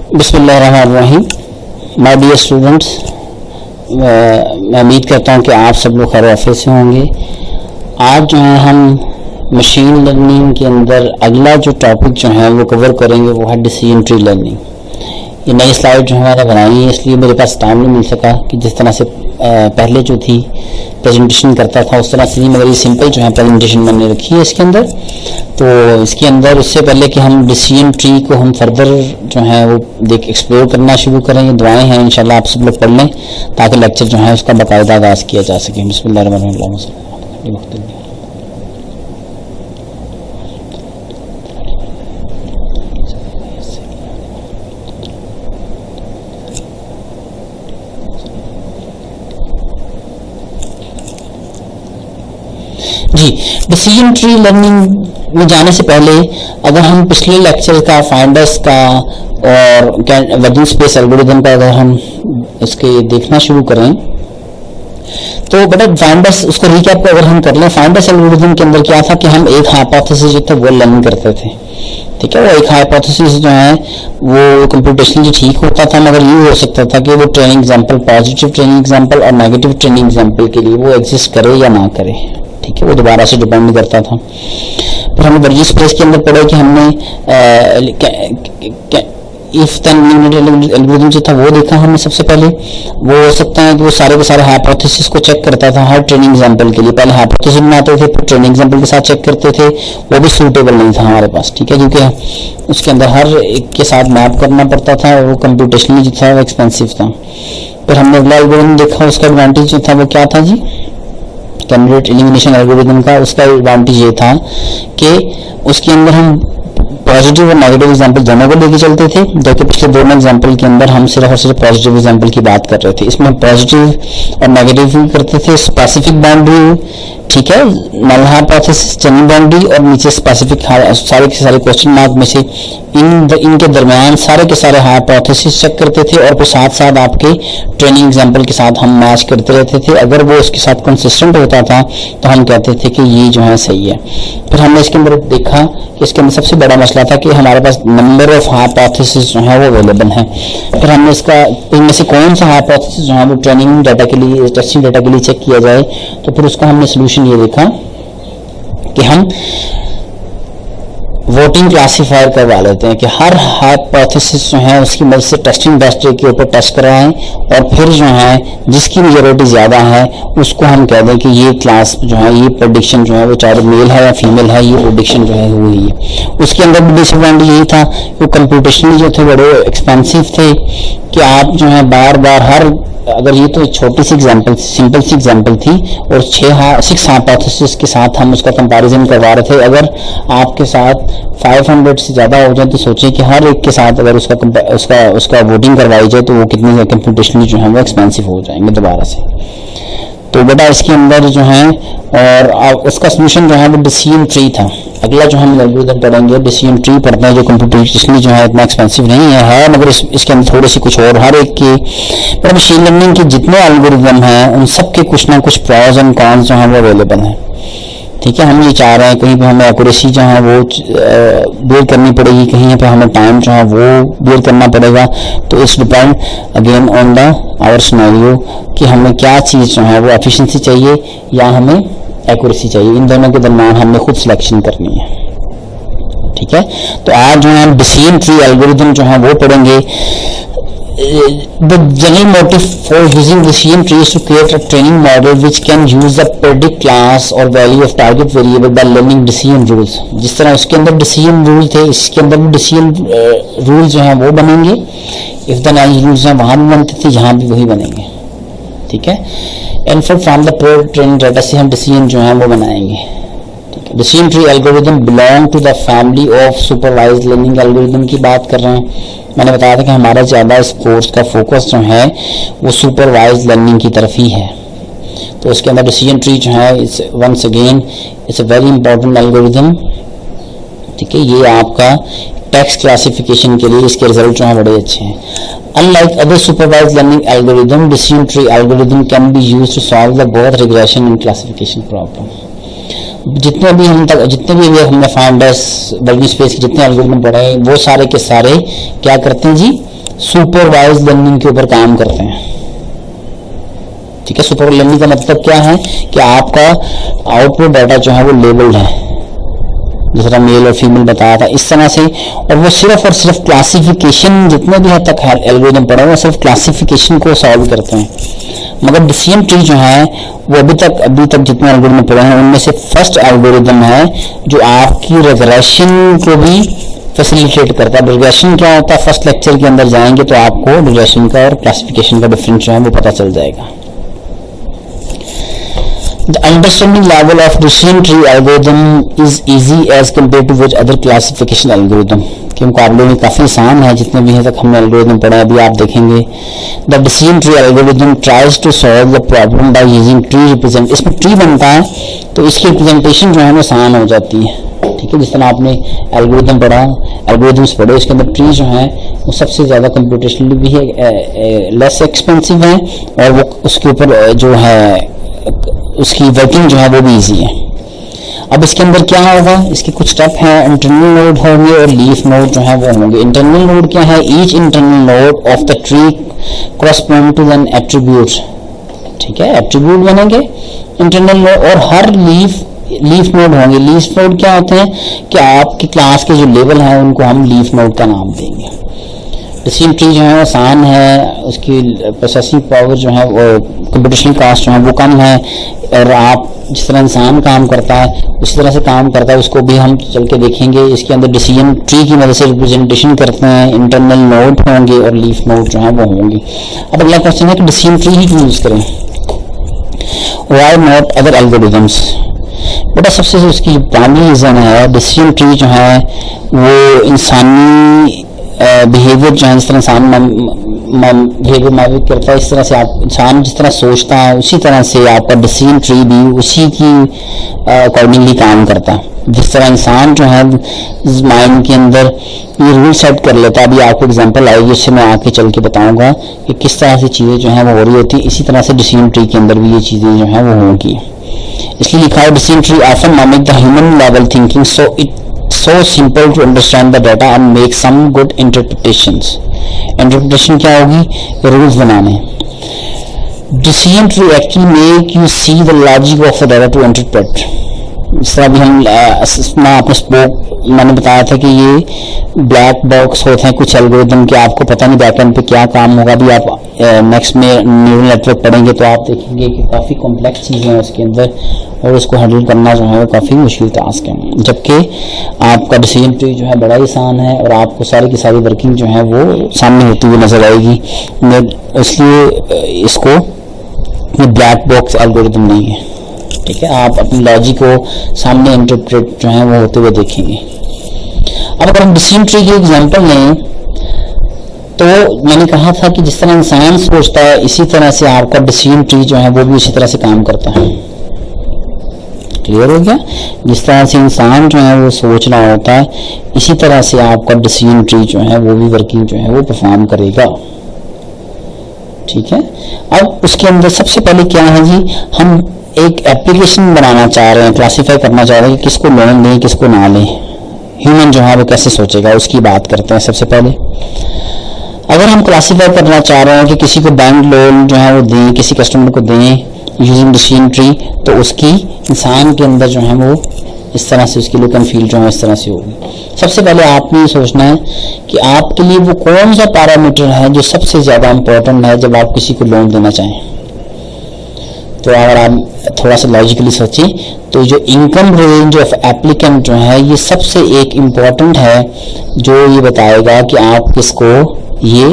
बिस्मिल्लाहिर्रहमानिर्रहीम। My dear students, मैं उम्मीद करता हूँ कि आप सब लोग खैर आफियत से होंगे। आज जो है हम मशीन लर्निंग के अंदर अगला जो टॉपिक जो है वो कवर करेंगे, वो है डिसीजन ट्री लर्निंग। ये नई स्लाइड जो है मैंने बनाई है, इसलिए मेरे पास टाइम नहीं मिल सका कि जिस तरह से पहले जो थी प्रेजेंटेशन करता था उस तरह से नहीं, मगर ये सिंपल जो है प्रेजेंटेशन मैंने रखी है इसके अंदर। तो इसके अंदर उससे पहले कि हम डिसीजन ट्री को हम फर्दर जो है वो एक्सप्लोर करना शुरू करेंगे, दुआएं हैं इंशाल्लाह आप सब लोग पढ़ लें ताकि लेक्चर जो है उसका बाकायदा आगाज़ किया जा सके। बिस्मिल्लाहिर्रहमानिर्रहीम। जी, डिसीजन ट्री लर्निंग में जाने से पहले अगर हम पिछले लेक्चर का फाइंडर्स का और वर्किंग स्पेस एल्गोरिथम का अगर हम इसके देखना शुरू करें तो बेटा फाइंडर्स उसको रिकैप अगर हम कर लें, फाइंडर्स एल्गोरिथम के अंदर क्या था कि हम एक हाइपोथेसिस जो था वो लर्न करते थे। ठीक है, वो एक हाइपोथेसिस जो है वो कंप्यूटेशनली ठीक होता था, मगर ये हो सकता था कि वो training example, positive training example और नेगेटिव ट्रेनिंग एग्जांपल के लिए वो एग्जिस्ट करे या ना करे। ठीक है, वो दोबारा से डिपेंड करता था। फिर हमने वर्किंग स्पेस के अंदर पढ़ा कि हमने इफ देन एल्गोरिथम जो था वो देखा हमने सबसे पहले। वो हो सकता है कि वो सारे के सारे हाइपोथेसिस को चेक करता था हर ट्रेनिंग एग्जांपल के लिए। पहले हाइपोथेसिस बनाते थे, फिर ट्रेनिंग एग्जांपल के साथ चेक करते थे, वो भी सूटेबल नहीं था हमारे पास। ठीक है, क्योंकि उसके अंदर हर एक के साथ मैप करना पड़ता था और वो कंप्यूटेशनली जो था वो एक्सपेंसिव था। फिर हमने अगला एल्गोरिथम देखा, उसका एडवांटेज जो था वो क्या था जी, कैंडिडेट एलिमिनेशन एल्गोरिथम का। उसका एडवांटेज ये था कि उसके अंदर हम पॉजिटिव और नेगेटिव एग्जांपल दोनों को लेके चलते थे, जबकि पिछले दोनों एग्जांपल के अंदर हम सिर्फ और सिर्फ पॉजिटिव एग्जांपल की बात कर रहे थे। इसमें पॉजिटिव और नेगेटिव करते थे, स्पेसिफिक बाउंड्री, ठीक है, नल हाइपोथेसिस, जनरल बाउंड्री और नीचे स्पेसिफिक, सारे के सारे क्वेश्चन मार्क में से इनके दरमियान सारे के सारे हाइपोथेसिस चेक करते थे और फिर साथ साथ आपके ट्रेनिंग एग्जांपल के साथ हम मैच करते रहते थे। अगर वो उसके साथ कंसिस्टेंट होता था तो हम कहते थे कि ये जो है सही है। फिर हमने इसके अंदर देखा कि इसके अंदर सबसे बड़ा मसला था कि हमारे पास नंबर ऑफ हाइपोथेसिस जो है वो अवेलेबल हैं। फिर हमने इसका इनमें से कौन सा हाइपोथेसिस जो है वो ट्रेनिंग डाटा के लिए, टेस्टिंग डाटा के लिए चेक किया जाए, तो फिर उसका हमने सोल्यूशन ये देखा कि हम वोटिंग क्लासिफायर करवा लेते हैं कि हर हाइपोथेसिस जो है उसकी मदद से टेस्टिंग डाटा के ऊपर टेस्ट करवाएं और फिर जो है जिसकी मेजॉरिटी ज़्यादा है उसको हम कह दें कि ये क्लास जो है, ये प्रेडिक्शन जो है वो चाहे मेल है या फीमेल है, ये प्रेडिक्शन जो है हुई है। उसके अंदर भी डिसएडवांटेज यही था कि कंप्यूटेशनली जो थे बड़े एक्सपेंसिव थे कि आप जो है बार बार हर, अगर ये तो छोटी सी एग्जांपल, सिंपल सी एग्जांपल थी और 6 हाइपोथेसिस के साथ हम उसका कंपैरिजन करवा रहे थे। अगर आपके साथ 500 से ज़्यादा हो जाए तो सोचिए कि हर एक के साथ अगर उसका वोटिंग करवाई जाए तो वो कितनी कंप्यूटेशनली जो है वो एक्सपेंसिव हो जाएंगे दोबारा से। तो बेटा इसके अंदर जो है और उसका सोल्यूशन जो है वो डिसीजन ट्री था। अगला जो हम एल्गोरिथम पढ़ेंगे डिसीजन ट्री पढ़ते हैं, जो कंप्यूटेशनली जो है इतना एक्सपेंसिव नहीं है मगर इसके अंदर थोड़े से कुछ और, हर एक के पर मशीन लर्निंग के जितने एल्गोरिथम हैं उन सब के कुछ ना कुछ प्रॉज एंड कॉन्स जो है वो अवेलेबल हैं। ठीक है, हम ये चाह रहे हैं कहीं पे हमें एक्यूरेसी जो है वो बेयर करनी पड़ेगी, कहीं पे हमें टाइम जो है वो बेयर करना पड़ेगा। तो it's depend again on the our scenario कि हमें क्या चीज़ जो है वो एफिशिएंसी चाहिए या हमें एक्यूरेसी चाहिए। इन दोनों के दरमियान हमने खुद सिलेक्शन करनी है। ठीक है, तो आज जो है हम डिसीजन ट्री एल्गोरिथम जो है वो पढ़ेंगे। The general motive for using decision tree is to create a training model which can use the predict class or value of target variable by learning decision rules। जिस तरह उसके अंदर decision rule थे, इसके अंदर भी decision rules जो हैं वो बनेंगे। if the knowledge rules हैं वहाँ भी बनते थे, यहाँ भी वही बनेंगे। ठीक है, infer from the pre-trained data से हम decision जो हैं वो बनाएंगे। Decision tree algorithm belong to the family of supervised learning algorithm की बात कर रहे हैं। मैंने बताया था कि हमारा ज़्यादा इस कोर्स का फोकस जो है वो सुपरवाइज्ड लर्निंग की तरफ ही है। तो उसके अंदर डिसीजन ट्री जो है it's once again it's a very important algorithm. ठीक है, ये आपका टेक्स्ट क्लासिफिकेशन के लिए इसके रिजल्ट जो है बड़े अच्छे हैं। Unlike other supervised learning algorithm, decision tree algorithm can be used to solve the both regression and classification problem। जितने भी हमने फाइंडर्स वर्किंग स्पेस के जितने एल्गोरिथम पढ़े हैं वो सारे के सारे क्या करते हैं जी, सुपरवाइज लर्निंग के ऊपर काम करते हैं। ठीक है, सुपर लर्निंग का मतलब क्या है कि आपका आउटपुट डाटा जो है वो लेबल्ड है, जिस तरह मेल और फीमेल बताया था इस तरह से, और वो सिर्फ और सिर्फ क्लासिफिकेशन, जितने भी हद तक एल्गोरिथम पढ़ा हुआ सिर्फ क्लासिफिकेशन को सॉल्व करते हैं। मगर डिसीजन ट्री जो है वो अभी तक जितने एल्गोरिथम पढ़े हैं उनमें से फर्स्ट एल्गोरिथम है जो आपकी रिग्रेशन को भी फैसिलिटेट करता है। रिग्रेशन क्या होता है, फर्स्ट लेक्चर के अंदर जाएंगे तो आपको रिग्रेशन का और क्लासिफिकेशन का डिफरेंस जो है वो पता चल जाएगा। The understanding level of decision tree algorithm is easy as compared to with other classification algorithm, के मुकाबले में काफ़ी आसान है जितने भी है तक हमने एल्गोरिथम पढ़ा है। अभी आप देखेंगे the decision tree algorithm tries to solve the problem by using tree represent, इसमें ट्री बनता है तो इसकी रिप्रेजेंटेशन जो है वो आसान हो जाती है। ठीक है, जिस तरह आपने एल्गोरिथम पढ़ा, एल्गोरिथम्स पढ़े, उसके अंदर ट्री जो है वो सबसे ज़्यादा कंप्यूटेशनली भी है, लेस एक्सपेंसिव है, और वो उसके ऊपर जो है उसकी वर्किंग जो है वो भी इजी है। अब इसके अंदर क्या होगा, इसके कुछ स्टेप हैं, इंटरनल नोड होंगे और लीफ नोड जो है वो होंगे। इंटरनल नोड क्या है, each internal node of the tree correspond to an attribute. ठीक है, एट्रीब्यूट बनेंगे इंटरनल नोड, और हर लीफ नोड होंगे। लीफ नोड क्या होते हैं कि आपकी क्लास के जो लेवल हैं उनको हम लीफ नोड का नाम देंगे। डिसीजन ट्री जो है आसान है, उसकी प्रोसेसिंग पावर जो है वो कंप्यूटेशनल कॉस्ट जो है वो कम है, और आप जिस तरह इंसान काम करता है उसी तरह से काम करता है, उसको भी हम चल के देखेंगे। इसके अंदर डिसीजन ट्री की मदद से रिप्रेजेंटेशन करते हैं, इंटरनल नोड होंगे और लीफ नोड जो है वो होंगे। अब अगला क्वेश्चन है कि डिसीजन ट्री ही क्यों यूज करें, व्हाई नॉट अदर एल्गोरिथम्स। बेटा सबसे उसकी प्राइमरी रीजन है, डिसीजन ट्री जो है वो इंसानी बिहेवियर जो है, इस तरह इंसान बिहेवियर मैपिंग करता है, इस तरह से आप इंसान जिस तरह सोचता है उसी तरह से आपका डिसीजन ट्री भी उसी की अकॉर्डिंगली काम करता है। जिस तरह इंसान जो है माइंड के अंदर ये रूल सेट कर लेता है, अभी आपको एग्जांपल आएगी इससे मैं आके चल के बताऊंगा कि किस तरह से चीज़ें जो है वो हो रही होती है, इसी तरह से डिसीजन ट्री के अंदर भी ये चीज़ें जो है वो होंगी। इसलिए लिखा है decision tree often mimic the human level thinking so simple to understand the data and make some good interpretations। interpretation क्या होगी, रूल्स बनाने। decision tree actually make you see the logic of the data to interpret। इस तरह भी हम मैंने बताया था कि ये ब्लैक बॉक्स होते हैं कुछ एल्गोरिथम के, आपको पता नहीं बैकएंड पे क्या काम होगा। अभी आप नेक्स्ट में न्यूरल नेटवर्क पढ़ेंगे तो आप देखेंगे कि काफ़ी कॉम्प्लेक्स चीज़ें हैं उसके अंदर, और उसको हैंडल करना जो है वो काफ़ी मुश्किल टास्क है। जबकि आपका डिसीजन ट्री जो है बड़ा ही आसान है और आपको सारी की सारी वर्किंग जो है वो सामने होती हुई नजर आएगी, इसलिए इसको ये ब्लैक बॉक्स एल्गोरिथम नहीं है। ठीक है, आप अपनी लॉजिक को सामने इंटरप्रेट जो है वो होते हुए देखेंगे। अब अगर हम डिसीजन ट्री की एग्जांपल लें तो मैंने कहा था कि जिस तरह इंसान सोचता है इसी तरह से आपका डिसीजन ट्री जो है वो भी उसी तरह से काम करता है। क्लियर हो गया, जिस तरह से इंसान जो है वो सोच रहा होता है इसी तरह से आपका डिसीजन ट्री जो है वो भी वर्किंग जो है वो परफॉर्म करेगा। ठीक है, अब उसके अंदर सबसे पहले क्या है जी, हम एक एप्लीकेशन बनाना चाह रहे हैं, क्लासीफाई करना चाह रहे हैं कि किसको लोन लें किसको ना लें, ह्यूमन जो है वो कैसे सोचेगा उसकी बात करते हैं। सबसे पहले अगर हम क्लासीफाई करना चाह रहे हैं कि किसी को बैंक लोन जो है वो दें, किसी कस्टमर को दें यूजिंग डिसीजन ट्री, तो उसकी इंसान के अंदर जो है वो इस तरह से उसकी लुक एंड फील जो है इस तरह से होगी। सबसे पहले आपने ये सोचना है कि आपके लिए वो कौन सा पैरामीटर है जो सबसे ज़्यादा इम्पोर्टेंट है जब आप किसी को लोन देना चाहें। तो अगर आप थोड़ा सा लॉजिकली सोचें तो जो इनकम रेंज ऑफ एप्लीकेंट जो है ये सबसे एक इम्पॉर्टेंट है जो ये बताएगा कि आप किसको ये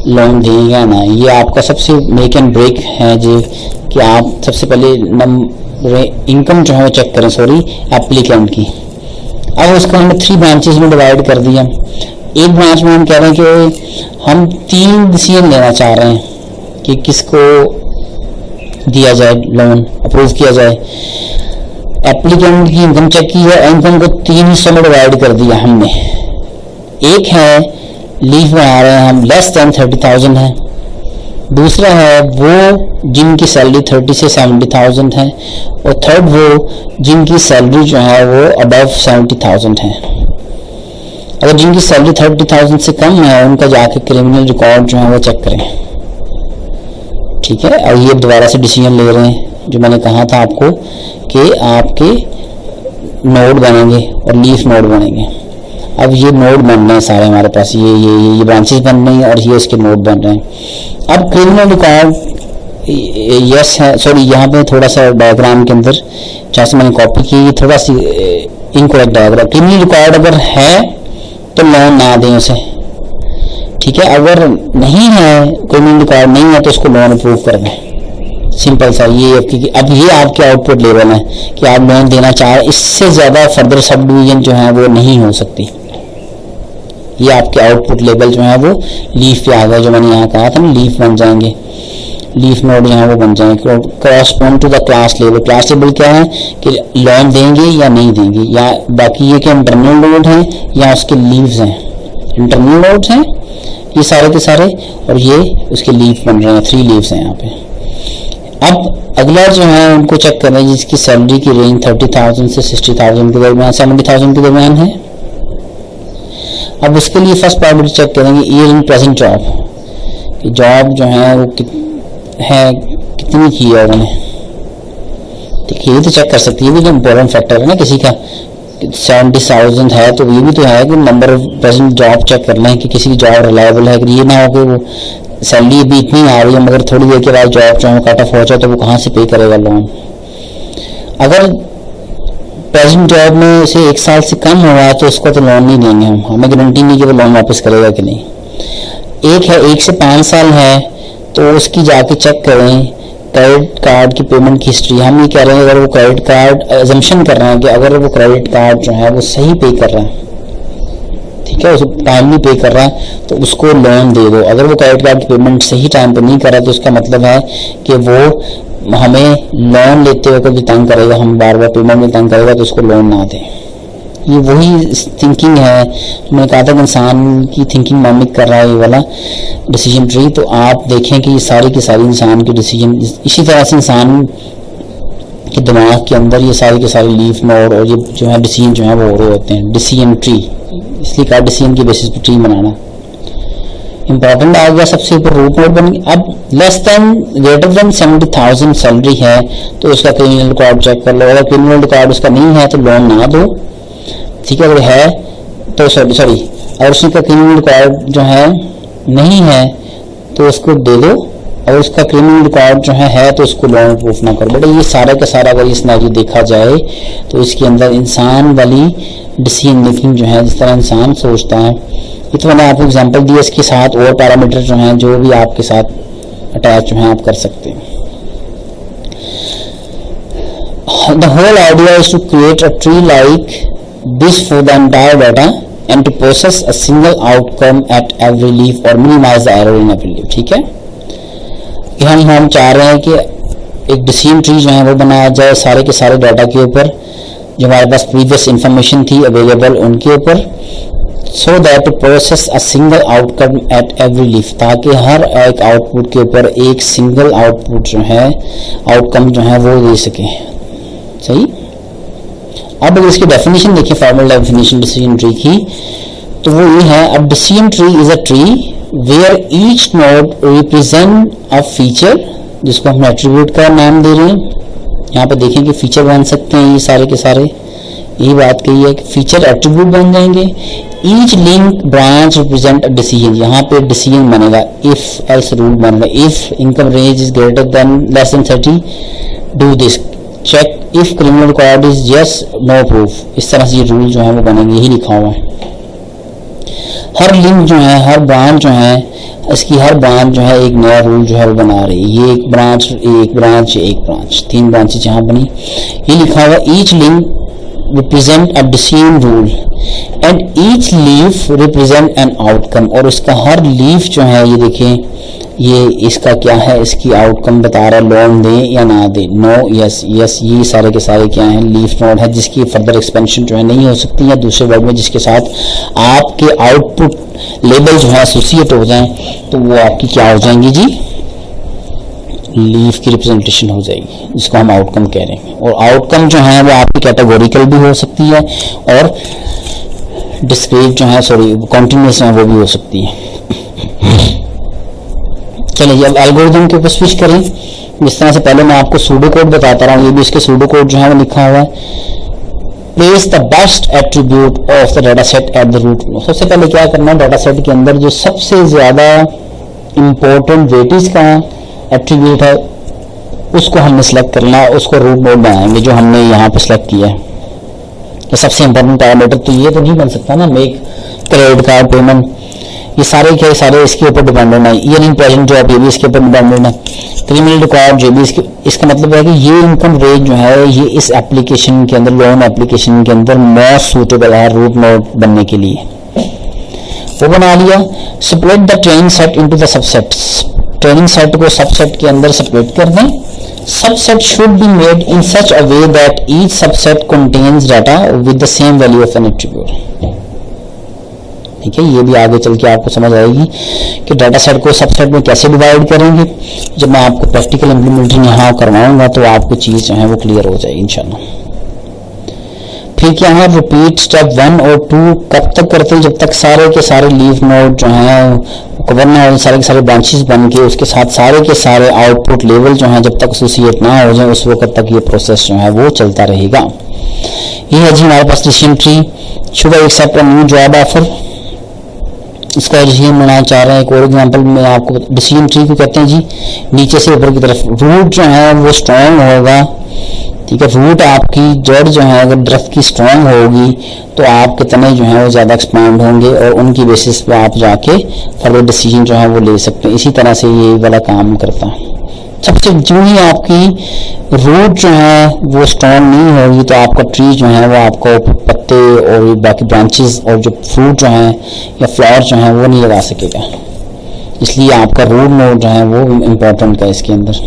लोन देंगे या ना। ये आपका सबसे मेक एंड ब्रेक है जो कि आप सबसे पहले इनकम जो है वो चेक करें, एप्लीकेंट की। अब उसको हमने 3 ब्रांचेस में डिवाइड कर दिया। एक ब्रांच में हम कह रहे हैं कि हम 3 डिसीजन लेना चाह रहे हैं कि किसको दिया जाए लोन, अप्रूव किया जाए। एप्लीकेंट की इनकम चेक की है, इनकम को 3 हिस्सों में डिवाइड कर दिया हमने। एक है लीव बना रहे हैं हम लेस देन 30,000 है, दूसरा है वो जिनकी सैलरी 30 से 70,000 है, और थर्ड वो जिनकी सैलरी जो है वो अबव 70,000 है। अगर जिनकी सैलरी 30,000 से कम है उनका जाके क्रिमिनल रिकॉर्ड जो है वो चेक करें, ठीक है। और ये दोबारा से डिसीजन ले रहे हैं, जो मैंने कहा था आपको कि आपके नोड बनेंगे और लीफ नोड बनेंगे। अब ये नोड बन रहे हैं सारे हमारे पास, ये ब्रांचेस बन रही हैं और ये इसके नोड बन रहे हैं। अब क्रिमिनल रिकॉर्ड यस है, सॉरी यहाँ पे थोड़ा सा डायग्राम के अंदर जहाँ से मैंने कॉपी की ये थोड़ा सी इनकरेक्ट डायग्राम। क्रिमिनल रिकॉर्ड अगर है तो लोन ना दें उसे, ठीक है। अगर नहीं है, क्रिमिनल रिकॉर्ड नहीं है तो उसको लोन अप्रूव कर दें, सिंपल सा। ये अब ये आपके आउटपुट लेवल है कि आप लोन देना चाह रहे, इससे ज्यादा फर्दर सब डिवीजन जो है वो नहीं हो सकती। ये आपके आउटपुट लेवल जो है वो लीफ पे आ गया, जो मैंने यहाँ कहा था ना, लीफ बन जाएंगे, लीफ नोड यहाँ वो बन जाएंगे correspond to the class level. Class level क्या है कि लोन देंगे या नहीं देंगे, या बाकी ये कि इंटरनल नोड है या उसके लीव्स हैं। इंटरनल नोड्स हैं ये सारे के सारे, और ये उसके लीफ बन रहे हैं, 3 लीव्स हैं यहाँ पे। अब अगला जो है उनको चेक कर रहे हैं जिसकी सैलरी की रेंज 30,000 से 60,000 के दरमियान, 70,000 के दरमियान है। अब उसके लिए फर्स्ट प्रायोरिटी चेक करेंगे ईयर इन प्रेजेंट जॉब, कि जॉब जो है वो कितनी की है उन्होंने, ठीक है। ये तो चेक कर सकती है, ये भी तो इम्पोर्टेंट फैक्टर है ना। किसी का 70,000 है तो ये भी तो है कि number of present job check कर लें कि किसी की जॉब रिलायबल है, कि ये ना हो कि वो सैलरी भी इतनी आ रही है मगर थोड़ी देर के बाद जॉब जो है कट ऑफ हो जाए तो वो कहाँ से पे करेगा लोन। अगर प्रेजेंट जॉब में से 1 साल से कम हुआ है तो उसको तो लोन नहीं देंगे हम, हमें गारंटी नहीं कि वो लोन वापस करेगा कि नहीं। एक है 1 से 5 साल है तो उसकी जाके चेक करें क्रेडिट कार्ड की पेमेंट की हिस्ट्री। हम ये कह रहे हैं अगर वो क्रेडिट कार्ड अजम्पशन कर रहे हैं कि अगर वो क्रेडिट कार्ड जो है वो सही पे कर रहा है, ठीक है, उसको टाइमली पे कर रहा है तो उसको लोन दे दो। अगर वो क्रेडिट कार्ड की पेमेंट सही टाइम पे नहीं कर रहा तो उसका मतलब है कि वो हमें लोन लेते हुए कभी तंग करेगा, हम बार बार पेमेंट में तंग करेगा तो उसको लोन ना दें। ये वही थिंकिंग है जो मैंने कहा था कि इंसान की थिंकिंग मॉमिक कर रहा है ये वाला डिसीजन ट्री। तो आप देखें कि ये सारी की सारी इंसान की डिसीजन इसी तरह से इंसान के दिमाग के अंदर ये सारे के सारे लीफ नोड और ये जो है डिसीजन जो है वो हो रहे होते हैं। डिसीजन ट्री इसलिए कहा डिसीजन की बेसिस पर ट्री बनाना इंपॉर्टेंट आ गया। सबसे ऊपर रूट नोड बनेंगे। अब less than greater than 70,000 salary है तो उसका क्रिमिनल रिकॉर्ड चेक कर लो। अगर क्रिमिनल रिकॉर्ड उसका नहीं है तो लोन ना दो, ठीक है। अगर है तो सॉरी अगर उसका क्रिमिनल रिकॉर्ड जो है नहीं है तो उसको दे दो, और उसका क्रिमिनल रिकॉर्ड जो है तो उसको लोन अप्रूव ना करो। बेटा ये सारा का सारा अगर इस सिनेरियो देखा जाए तो इसके अंदर इंसान वाली डिसीजन मेकिंग जो है, जिस तरह इंसान सोचता है, ये तो मैंने आपको एग्जांपल दिया। इसके साथ और पैरामीटर जो हैं जो भी आपके साथ अटैच जो है आप कर सकते हैं। The whole idea is to create a tree like this for the entire data and to process a single outcome at every leaf or minimize the error in every leaf, ठीक है। हम चाह रहे हैं कि एक डिसीजन ट्री जो है वो बनाया जाए सारे के सारे डाटा के ऊपर जो हमारे पास प्रीवियस इंफॉर्मेशन थी अवेलेबल उनके ऊपर, so that to process a single outcome at every leaf, ताकि हर एक आउटपुट के ऊपर एक सिंगल आउटपुट जो है आउटकम जो है वो दे सके। सही। अब अगर इसकी डेफिनेशन देखिए, फॉर्मल डेफिनेशन डिसीजन ट्री की, तो वो ये है, अब decision tree is a tree where each node represent a feature, जिसको हम एट्रीब्यूट का नाम दे रहे हैं। यहाँ पे देखें कि फीचर बन सकते हैं ये सारे के सारे, यही बात कही है कि फीचर एट्रीब्यूट बन जाएंगे। Each link branch represent a decision, यहाँ पे डिसीजन बनेगा, इफ एल्स रूल बनेगा। If income range is greater than less than 30 do this, check if criminal record is yes no proof. इस तरह से ये रूल जो है वो बनेंगे, यही लिखा हुआ है। हर लिंक जो है, हर ब्रांच जो है, इसकी हर ब्रांच जो है एक नया रूल जो है वो बना रही है। ये एक ब्रांच, एक ब्रांच, एक ब्रांच, 3 ब्रांचेज यहाँ बनी, ये लिखा हुआ each link represent a decision rule and each leaf represent an outcome, और इसका हर लीफ जो है ये देखें ये इसका क्या है, इसकी आउटकम बता रहा है, लोन दें या ना दें, नो यस यस। ये सारे के सारे क्या हैं, लीफ नोड है जिसकी फर्दर एक्सपेंशन जो है नहीं हो सकती, या दूसरे वर्ड में जिसके साथ आपके आउटपुट लेबल जो है एसोसिएट हो जाएं तो वो आपकी क्या हो जाएंगी जी, लीफ की रिप्रेजेंटेशन हो जाएगी, जिसको हम आउटकम कह रहे हैं। और आउटकम जो है वो आपकी कैटेगोरिकल भी हो सकती है और डिस्क्रीट जो है कॉन्टिन्यूस जो है वो भी हो सकती है। चलिए अब एल्गोरिथम के ऊपर स्विच करें। जिस तरह से पहले मैं आपको सूडो कोड बताता रहा हूँ, ये भी इसके सूडो कोड जो है वो लिखा हुआ है। Place the best attribute of the data set at the root. सबसे पहले क्या करना है, डाटा सेट के अंदर जो सबसे ज्यादा इंपॉर्टेंट वेटेज का एट्रीब्यूट है उसको हमने सेलेक्ट करना है, उसको रूट नोड बनाएंगे जो हमने यहाँ पे सेलेक्ट किया है। तो सबसे इंपॉर्टेंट पैरामीटर तो ये तो नहीं बन सकता ना, मेक क्रेडिट कार्ड पेमेंट, ये सारे के सारे इसके ऊपर डिपेंडेंट है। ईयरिंग प्रेजेंट जो है ये भी इसके ऊपर डिपेंडेंट है। क्रिमिनल रिकॉर्ड जो भी इसका मतलब है कि ये इनकम रेट जो है ये इस एप्लीकेशन के अंदर, लोन एप्लीकेशन के अंदर मोस्ट सूटेबल है रूट नोड बनने के लिए। वो बना लिया। Split the training set into the subsets. Training set को सबसेट के अंदर स्प्लिट कर दें। Subset should be made in such a way that each subset contains data with the same value of N attribute. ठीक है, ये भी आगे चल के आपको समझ आएगी कि डाटा सेट को सबसेट में कैसे डिवाइड करेंगे। जब मैं आपको प्रैक्टिकल इंप्लीमेंटेशन यहाँ करवाऊंगा तो आपको चीज जो है वो क्लियर हो जाएगी इंशाल्लाह। फिर क्या है, रिपीट स्टेप 1 और 2 कब तक करते हैं, जब तक सारे के सारे लीफ नोड जो है कवर ना हो, सारे के सारे ब्रांचेस बन के उसके साथ सारे के सारे आउटपुट लेवल जो है जब तक एसोसिएट ना हो जाए उस वक्त तक ये प्रोसेस जो है वो चलता रहेगा। ये है जी हमारे पास decision tree. Should I accept a new job offer, इसका डिसीजन बनाना चाह रहे हैं। एक और एग्जांपल में आपको, डिसीजन ट्री को कहते हैं जी नीचे से ऊपर की तरफ रूट जो है वो स्ट्रॉन्ग होगा। ठीक है, रूट आपकी जड़ जो है अगर दरख्त की स्ट्रॉन्ग होगी तो आपके तने जो है वो ज्यादा एक्सपांड होंगे और उनकी बेसिस पे आप जाके फर्दर डिसीजन जो है वो ले सकते हैं। इसी तरह से ये वाला काम करता है। सबसे जो ही आपकी रूट जो है वो स्ट्रॉन्ग नहीं होगी तो आपका ट्री जो है वो आपको पत्ते और बाकी ब्रांचेस और जो फ्रूट जो है या फ्लावर जो है वो नहीं लगा सकेगा। इसलिए आपका रूट नोड जो है वो इम्पोर्टेंट है इसके अंदर।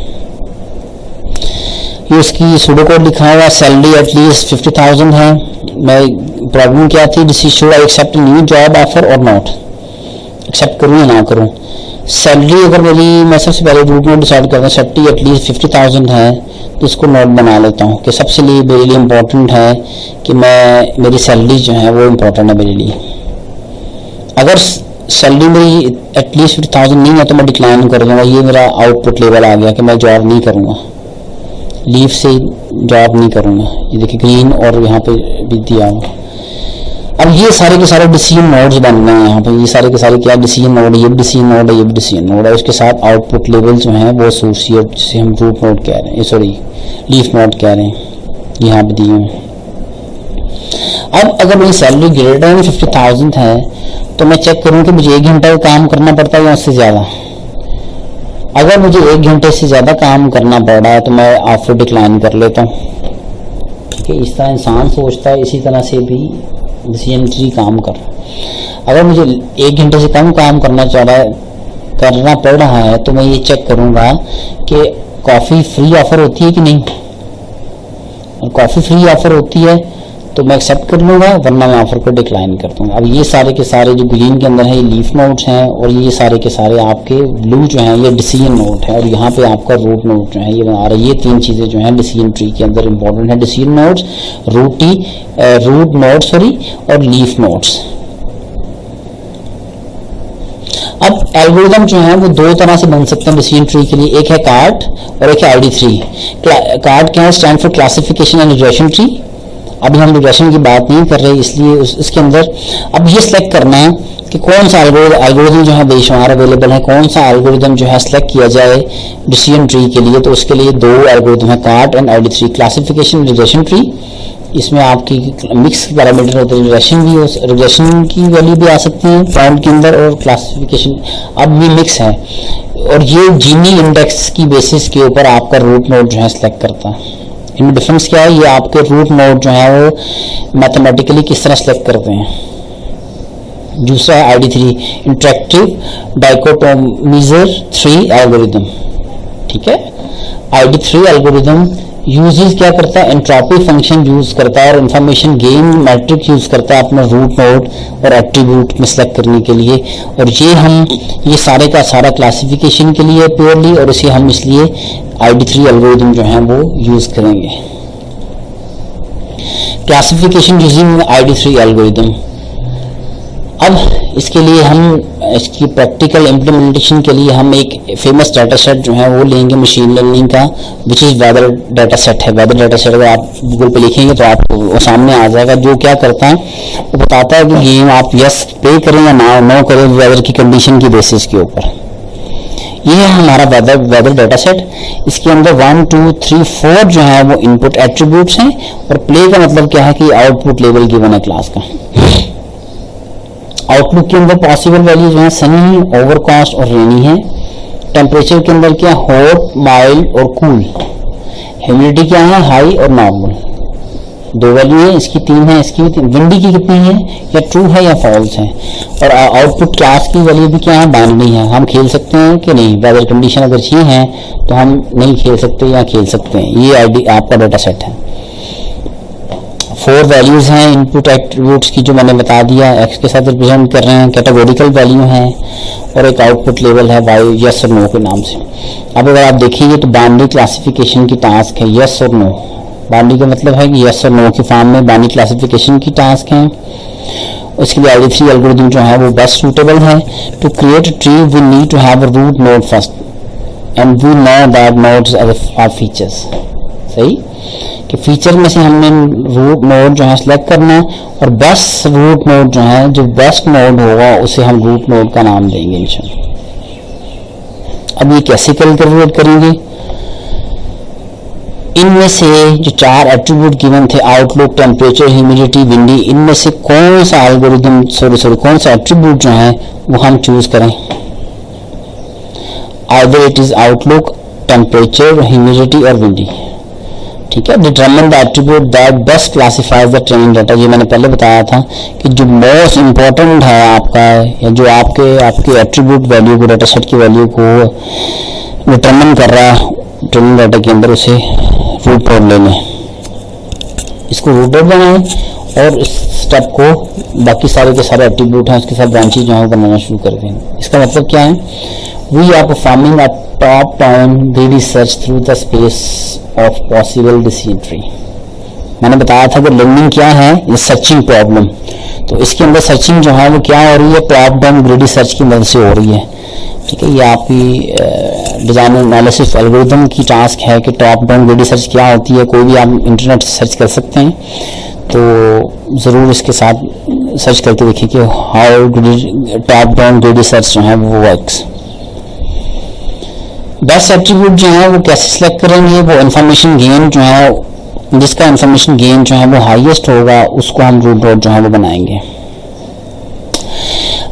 ये उसकी सूडो कोड लिखा हुआ, सैलरी एटलीस्ट 50,000 है। मैं प्रॉब्लम क्या थी, should I accept new job offer और नॉट, एक्सेप्ट करूँ या ना करूँ। सैलरी अगर मैं सबसे पहले रूट नोड डिसाइड करता हूँ, सैलरी एटलीस्ट 50,000 है तो इसको नोट बना लेता हूँ कि सबसे मेरे लिए इम्पोर्टेंट है कि मेरी सैलरी जो है वो इम्पोर्टेंट है मेरे लिए। अगर सैलरी मेरी एटलीस्ट 50,000 नहीं है तो मैं डिक्लाइन कर दूंगा। ये मेरा आउटपुट लेवल आ गया कि मैं जॉब नहीं करूँगा, लीव से जॉब नहीं करूँगा। ये देखिए ग्रीन और यहाँ पे भी दिया हुआ। अब ये सारे के सारे डिसीजन नोड्स बन रहे हैं यहाँ पे। ये सारे के सारे क्या डिसीजन नोड, ये भी डिसीजन नोड है, ये भी डिसीजन नोड है। उसके साथ आउटपुट लेवल जो है वो एसोसिएट से हम रूट नोड कह रहे हैं, सॉरी लीफ नोड कह रहे हैं, यहाँ पे दिए हैं। अब अगर मेरी सैलरी ग्रेटर देन 50,000 है तो मैं चेक करूँ कि मुझे 1 घंटा काम करना पड़ता है या उससे ज्यादा। अगर मुझे 1 घंटे से ज्यादा काम करना पड़ रहा है तो मैं ऑफर डिक्लाइन कर लेता हूँ। ठीक है, इस तरह इंसान सोचता है, इसी तरह से भी डिसीजन ट्री काम कर। अगर मुझे 1 घंटे से कम काम करना पड़ रहा है तो मैं ये चेक करूंगा कि कॉफी फ्री ऑफर होती है कि नहीं। और कॉफी फ्री ऑफर होती है तो मैं एक्सेप्ट कर लूंगा, वरना मैं ऑफर को डिक्लाइन कर दूंगा। अब ये सारे के सारे जो ग्रीन के अंदर है ये लीफ नोड्स हैं और ये सारे के सारे आपके ब्लू जो हैं ये डिसीजन नोड है और यहाँ पे आपका रूट नोड जो है ये बना रहा है। ये 3 चीजें जो है डिसीजन ट्री के अंदर इंपॉर्टेंट है, डिसीजन नोड्स, रूट नोड्स और लीफ नोड्स। अब एल्गोरिथम जो है वो 2 तरह से बन सकते हैं डिसीजन ट्री के लिए, एक है कार्ट और एक है ID3। कार्ट क्या है, stand for classification and regression tree. अभी हम रिग्रेशन की बात नहीं कर रहे, इसलिए इसके अंदर अब ये सिलेक्ट करना है कि कौन सा एल्गोरिथम जो है बेशुमार अवेलेबल है, कौन सा एल्गोरिथम जो है सिलेक्ट किया जाए डिसीजन ट्री के लिए। तो उसके लिए 2 एल्गोरिथम है, cart and ID3, classification regression tree. इसमें आपकी मिक्स पैरामीटर होते हैं, रिग्रेशन की वैल्यू भी आ सकती है फाउंड के अंदर और क्लासिफिकेशन अब भी मिक्स है। और ये जीनी इंडेक्स की बेसिस के ऊपर आपका रूट नोड जो है सिलेक्ट करता है। इनमें डिफरेंस क्या है, ये आपके रूट नोड जो है वो मैथमेटिकली किस तरह सिलेक्ट करते हैं। दूसरा है ID3, इंटरेक्टिव डाइकोटोमिजर 3 एल्गोरिथम। ठीक है, ID3 एल्गोरिथम यूजेस क्या करता है, एंट्रोपी फंक्शन यूज करता है और इंफॉर्मेशन गेन मैट्रिक्स यूज करता है अपना रूट नोड और एट्रीब्यूट में सिलेक्ट करने के लिए। और ये सारे का सारा क्लासिफिकेशन के लिए प्योरली, और इसे हम इसलिए ID3 एल्गोरिथम जो है वो यूज करेंगे। क्लासिफिकेशन यूजिंग ID3 एल्गोरिथम, अब इसके लिए हम इसकी प्रैक्टिकल इम्प्लीमेंटेशन के लिए हम एक फेमस डाटा सेट जो है वो लेंगे मशीन लर्निंग का, which is weather data set है। वेदर डाटा सेट अगर आप गूगल पे लिखेंगे तो आपको वो सामने आ जाएगा। जो क्या करता है वो बताता है कि गेम आप यस पे करें या नो करें वेदर की कंडीशन की बेसिस के ऊपर। ये है हमारा वेदर डाटा सेट। इसके अंदर 1 2 3 4 जो है वो इनपुट एट्रीब्यूट्स हैं और प्ले का मतलब क्या है कि आउटपुट लेवल गिवन है क्लास का। आउटलुक के अंदर पॉसिबल वैल्यू जो है सनी, ओवरकास्ट और रेनी है। टेम्परेचर के अंदर क्या हॉट, माइल्ड और कूल। ह्यूमिडिटी क्या है हाई और नॉर्मल। 2 वैल्यू है, इसकी 3 है, इसकी भी 3। विंडी की कितनी है, या ट्रू है या फॉल्स है। और आउटपुट क्लास की वैल्यू भी क्या है बाइनरी है। हम खेल सकते हैं कि नहीं, वेदर कंडीशन अगर ये है तो हम नहीं खेल सकते या खेल सकते हैं। ये आईडी आपका डाटा सेट है। 4 वैल्यूज हैं इनपुट एट्रीब्यूट्स की जो मैंने बता दिया, एक्स के साथ रिप्रेजेंट कर रहे हैं। कैटेगोरिकल वैल्यू है और एक आउटपुट लेवल है वाई यस और नो के नाम से। अब अगर आप देखिए तो बाइनरी क्लासिफिकेशन की टास्क है यस और नो। बाइनरी का मतलब है कि यस और नो के फॉर्म में बाइनरी क्लासिफिकेशन की टास्क है। उसके लिए ID3 एल्गोरिथम जो है वो बेस्ट सूटेबल है। To create tree we need to have a root node first and we know that nodes are features. सही कि फीचर में से हमने रूट नोड जो है सिलेक्ट करना है और बेस्ट रूट नोड जो है, जो बेस्ट नोड होगा उसे हम रूट नोड का नाम देंगे इंशाल्लाह। अब ये कैसे कैलकुलेट करेंगे, इनमें से जो 4 एट्रीब्यूट गिवन थे आउटलुक, टेम्परेचर, ह्यूमिडिटी, विंडी, इनमें से कौन सा एल्गोरिथम कौन सा एट्रीब्यूट जो है वो हम चूज करें। Either it is outlook, temperature, humidity और विंडी। ठीक है। Determine the attribute that best classifies the training data. ये मैंने पहले बताया था कि जो मोस्ट इंपॉर्टेंट है आपका, या जो आपके एट्रीब्यूट वैल्यू को, डाटा सेट की वैल्यू को डिटरमिन कर रहा है ट्रेनिंग डाटा के अंदर, उसे रूट नोड ले लें, इसको रूट नोड बनाएं और इस स्टेप को बाकी सारे के सारे एट्रीब्यूट हैं उसके साथ ब्रांचेज जो है वो बनाना शुरू कर दें। इसका मतलब क्या है, we are performing a top down greedy search through the space of possible decision tree. मैंने बताया था कि लर्निंग क्या है, ये सर्चिंग प्रॉब्लम। तो इसके अंदर सर्चिंग जो है वो क्या हो रही है, टॉप डाउन ग्रीडी सर्च की मदद से हो रही है। ठीक है। ये आपकी डिजाइन एनालिसिस एल्गोरिथम की टास्क है कि टॉप डाउन ग्रीडी सर्च क्या होती है। कोई भी आप इंटरनेट से सर्च कर सकते हैं, तो ज़रूर इसके साथ सर्च करके देखिए कि how top down greedy search जो है वो वर्क्स। बेस्ट एट्रीब्यूट जो है वो कैसे सिलेक्ट करेंगे, वो इंफॉर्मेशन गेन जो है, जिसका इंफॉर्मेशन गेन जो है वो हाईएस्ट होगा उसको हम रूट नोड जो है वो बनाएंगे।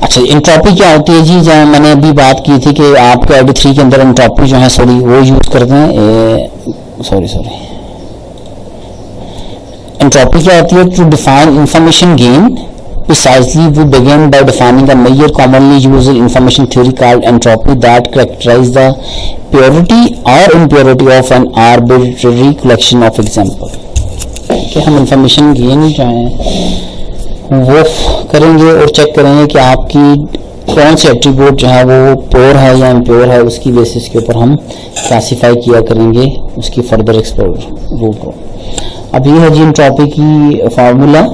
अच्छा, एंट्रोपी क्या होती है जी, जहाँ मैंने अभी बात की थी कि आपके ID3 के अंदर एंट्रोपी जो है वो यूज करते हैं। सॉरी एंट्रोपी क्या होती है, to define information gain precisely we begin by defining a measure commonly used in information theory called entropy that characterizes the purity or impurity of an arbitrary collection of example। कि हम information gain जो है वो करेंगे और check करेंगे कि आपकी कौन से एट्रीब्यूट जो है वो प्योर है या इम्प्योर है, उसकी बेसिस के ऊपर हम क्लासीफाई किया करेंगे उसकी फर्दर एक्सप्लोर रूट को। अब ये है जी एंट्रोपी की फार्मूला।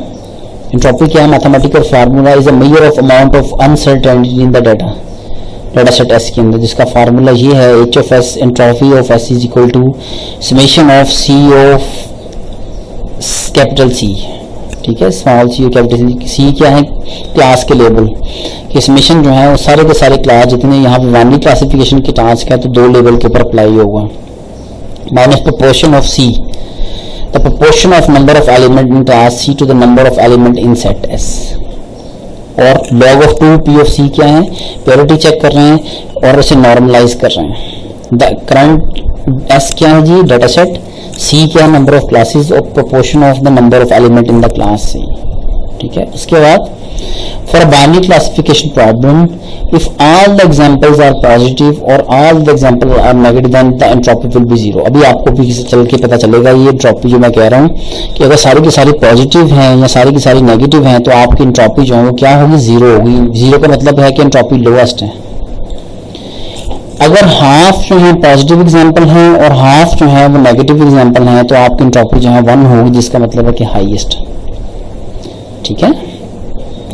एंट्रोपी क्या है, mathematical formula is a measure of amount of uncertainty in the data set S के अंदर, जिसका फार्मूला ये है H of S entropy of S is equal to summation of C of capital C. ठीक है, small C और capital C क्या है, क्लास के लेवल कि समेशन जो है वो सारे के सारे क्लास जितने यहाँ पे बाइनरी क्लासिफिकेशन की टास्क है तो 2 लेवल के ऊपर अप्लाई होगा, minus proportion of C, the proportion of number of element in class C to the number of element in set S, और log of 2 P of C क्या है, purity check कर रहे हैं और उसे नॉर्मलाइज कर रहे हैं। द करंट S क्या है जी, डाटा सेट, C क्या है, नंबर ऑफ क्लासेस और proportion of the number of element in the class C। ठीक है। उसके बाद for binary classification problem if all the examples are positive or all the examples are negative then the entropy will be 0। अभी आपको भी चल के पता चलेगा ये एंट्रोपी जो मैं कह रहा हूँ कि अगर सारी की सारी पॉजिटिव हैं या सारी की सारी नेगेटिव हैं तो आपकी एंट्रोपी जो है वो क्या होगी, 0 होगी। 0 का मतलब है कि एंट्रोपी लोएस्ट है। अगर हाफ जो है पॉजिटिव एग्जाम्पल हैं और हाफ जो है वो नेगेटिव एग्जाम्पल हैं तो आपकी एंट्रोपी जो है 1 होगी, जिसका मतलब है कि हाईएस्ट। ठीक है।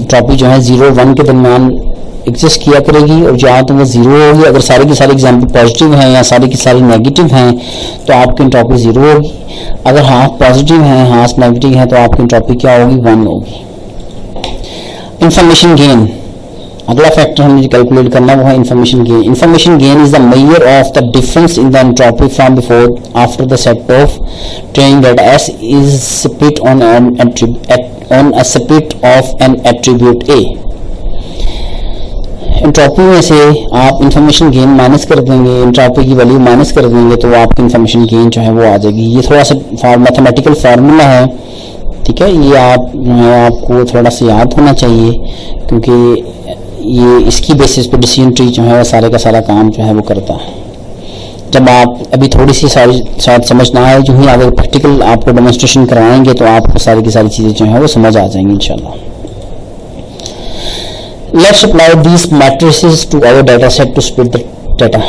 एंट्रोपी जो है 0-1 के दरमियान एग्जिस्ट किया करेगी, और जहाँ तो वो 0 होगी, अगर सारे के सारे एग्जाम्पल पॉजिटिव हैं या सारे के सारे नेगेटिव हैं तो आपकी एंट्रोपी 0 होगी। अगर हाफ पॉजिटिव हैं हाफ नेगेटिव हैं तो आपकी एंट्रोपी क्या होगी, 1 होगी। इंफॉर्मेशन गेन, अगला फैक्टर हमें जो कैलकुलेट करना वो है information gain. Information gain is the measure of the difference in the entropy from before after the set of training data S is split on a split of N attribute A. Entropy में से आप information gain minus कर देंगे, entropy की value minus कर देंगे तो आपकी इंफॉर्मेशन गेन जो है वो आ जाएगी। ये थोड़ा सा मैथमेटिकल फार्मूला है, ठीक है, ये आपको थोड़ा सा याद होना चाहिए, क्योंकि ये इसकी बेसिस पे डिसीजन ट्री जो है वो सारे का सारा काम जो है वो करता है। जब आप अभी थोड़ी सी सारी शायद समझ ना आए, जो ही अगर प्रैक्टिकल आपको डेमोन्स्ट्रेशन करवाएंगे तो आपको सारी की सारी चीज़ें जो है वो समझ आ जाएंगी इंशाल्लाह। Let's apply these matrices to our data set to split the data,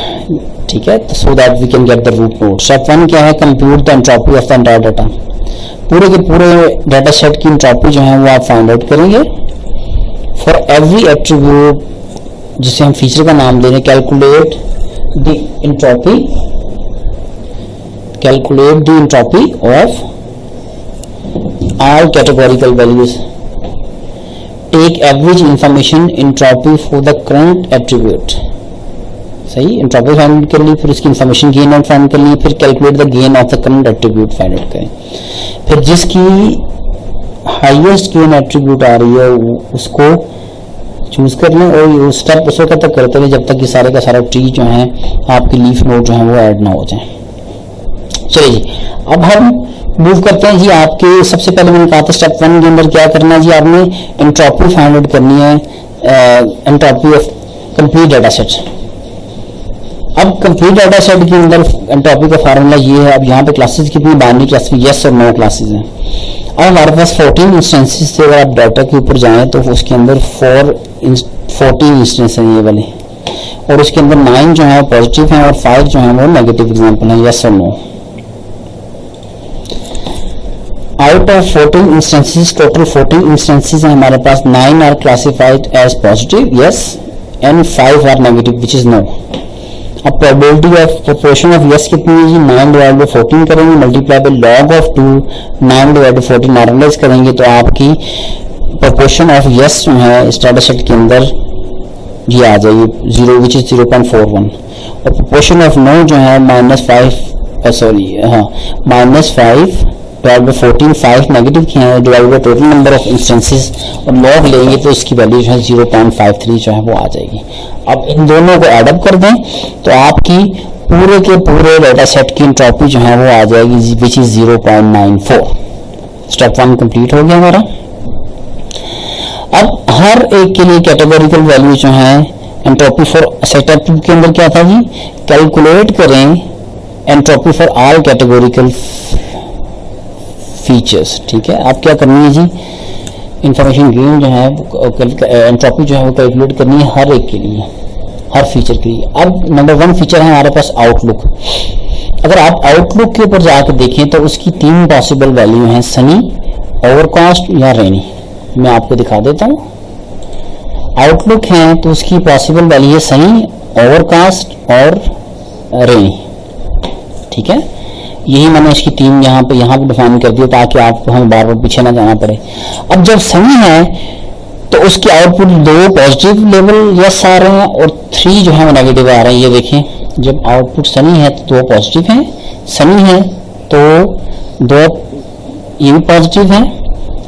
ठीक है, so that we can get the root node. Step 1 क्या है, compute the entropy of the entire data। पूरे के पूरे डाटा सेट की एंट्रोपी जो है वो आप फाइंड आउट करेंगे। फॉर एवरी एट्रीब्यूट जिसे हम फीचर का नाम दे रहे हैं, calculate the entropy of all categorical values, take average information entropy for the current attribute. सही, एंट्रोपी फाइंड कर ली, फिर उसकी इंफॉर्मेशन गेन आउट फाइंड कर ली, फिर calculate the gain of the current attribute find out करें। फिर जिसकी हाईएस्ट गेन एट्रीब्यूट आ रही है उसको चूज कर लें, और ये स्टेप उस वक्त तक करते हुए जब तक कि सारे का सारा ट्री जो है आपकी लीफ नोड जो है वो ऐड ना हो जाए। चलिए जी, अब हम मूव करते हैं जी। आपके सबसे पहले मैंने कहा था स्टेप 1 के अंदर क्या करना है जी, आपने एंट्रोपी फाइंड आउट करनी है, entropy of complete data set. अब कंप्लीट डाटा सेट के अंदर एंट्रोपी का फार्मूला ये है। अब यहाँ पे क्लासेस कितनी, बाइनरी क्लास में यस और नो क्लासेस हैं। अब हमारे पास 14 इंस्टेंसेस थे, अगर आप डाटा के ऊपर जाएं तो उसके अंदर 14 इंस्टेंस हैं ये वाले, और उसके अंदर 9 जो है पॉजिटिव हैं और 5 जो है वो नेगेटिव एग्जाम्पल है, यस और no. Out of 14 instances, total 14 instances हैं हमारे पास, 9 are classified as positive yes and 5 are negative which is no. अब probability of proportion of yes कितनी है जी, 9 डिवाइड बाई 14 करेंगे, multiply by log of 2, 9 divide by 14 normalise करेंगे तो आपकी प्रोपोर्शन ऑफ यस जो है इस डाटा सेट के अंदर ये आ जाएगी 0 विच इज 0.41, और प्रोपोर्शन ऑफ नो जो है -5 डिवाइड बाई 14, 5 नेगेटिव की है, divide by total number of instances और लॉग लेंगे तो इसकी वैल्यू जो है 0.53 जो है वो आ जाएगी। अब इन दोनों को एडअप कर दें तो आपकी पूरे के पूरे डाटा सेट की एंट्रोपी जो है वो आ जाएगी विच इज 0.94। स्टेप 1 कंप्लीट हो गया हमारा। अब हर एक के लिए कैटेगोरिकल वैल्यू जो है एंट्रोपी फॉर सेटअप के अंदर क्या था जी, कैलकुलेट करें entropy for all categorical features. ठीक है, आप क्या करनी है जी, इंफॉर्मेशन गेन जो है एंट्रोपी जो है वो कैलकुलेट करनी है हर एक के लिए, हर फीचर के लिए। अब नंबर 1 फीचर है हमारे पास आउटलुक। अगर आप आउटलुक के ऊपर जाकर देखें तो उसकी 3 पॉसिबल वैल्यू हैं, सनी, ओवरकास्ट या रेनी। मैं आपको दिखा देता हूँ। आउटलुक है तो उसकी पॉसिबल वैल्यू है सनी, ओवरकास्ट और रेनी। ठीक है, यही मैंने इसकी 3 यहाँ पे डिफाइन कर दिया ताकि आपको हमें बार बार पीछे ना जाना पड़े। अब जब सनी है तो उसकी आउटपुट 2 पॉजिटिव लेवल यस आ रहे हैं और 3 जो है वो नेगेटिव आ रहे हैं। ये देखें, जब आउटपुट सनी है तो 2 पॉजिटिव हैं, सनी है तो 2 ये भी पॉजिटिव है,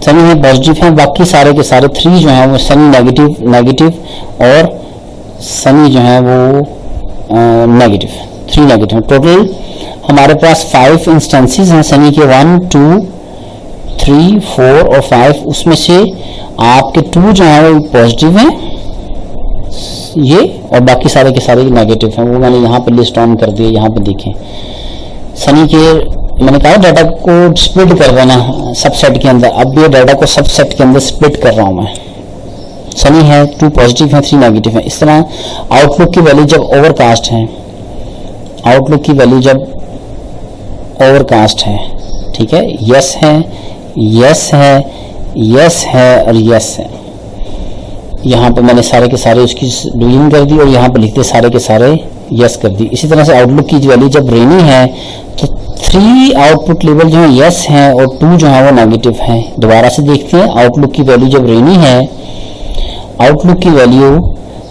सनी है पॉजिटिव है, बाकी सारे के सारे 3 जो है वो सनी नेगेटिव और सनी जो है वो नेगेटिव, 3 नेगेटिव। टोटल हमारे पास 5 इंस्टेंसेस हैं सनी के, 1 2 3 4 और 5। उसमें से आपके 2 जो है वो पॉजिटिव हैं ये, और बाकी सारे के सारे नेगेटिव हैं। वो मैंने यहाँ पे लिस्ट ऑन कर दिए। यहाँ पे देखें सनी के मैंने कहा डाटा को स्प्लिट कर देना सबसेट के अंदर। अब ये डाटा को सबसेट के अंदर स्प्लिट कर रहा हूँ मैं। सनी है, 2 पॉजिटिव है, 3 नेगेटिव है। इस तरह आउटलुक की वैल्यू जब ओवरकास्ट है, आउटलुक की वैल्यू जब ओवरकास्ट है, ठीक है, यस है, यस है, यस है और यस है। यहाँ पे मैंने सारे के सारे उसकी डिवीजन कर दी और यहाँ पे लिखते सारे के सारे यस कर दी। इसी तरह से आउटलुक की वैल्यू जब रेनी है तो 3 आउटपुट लेवल जो है यस है और 2 जो है वो नेगेटिव है। दोबारा से देखते हैं, आउटलुक की वैल्यू जब रेनी है, आउटलुक की वैल्यू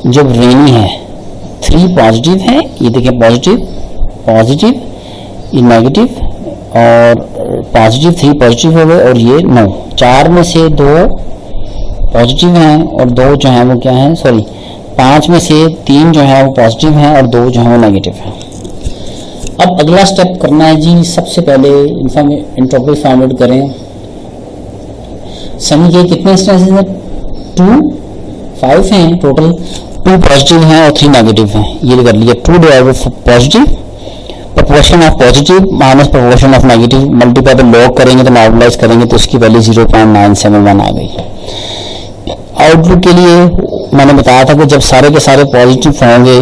जब रेनी है 3 पॉजिटिव है, ये देखिए पॉजिटिव पॉजिटिव, ये नेगेटिव और पॉजिटिव 3 पॉजिटिव हो गए और ये 9, 4 में से 2 पॉजिटिव हैं और 2 जो है वो क्या है, सॉरी 5 में से 3 जो है वो पॉजिटिव हैं और 2 जो है वो नेगेटिव हैं। अब अगला स्टेप करना है जी, सबसे पहले एंट्रोपी फाइंड आउट करें। सनी के कितने इंस्टेंसेस हैं? 2 5 हैं टोटल, 2 पॉजिटिव हैं और 3 नेगेटिव हैं। ये कर लिया 2 divided positive, proportion of positive minus proportion of negative, multiply पे लॉग करेंगे तो नॉर्मलाइज करेंगे तो उसकी वैल्यू 0.971 आ गई। आउटलुक के लिए मैंने बताया था कि जब सारे के सारे पॉजिटिव होंगे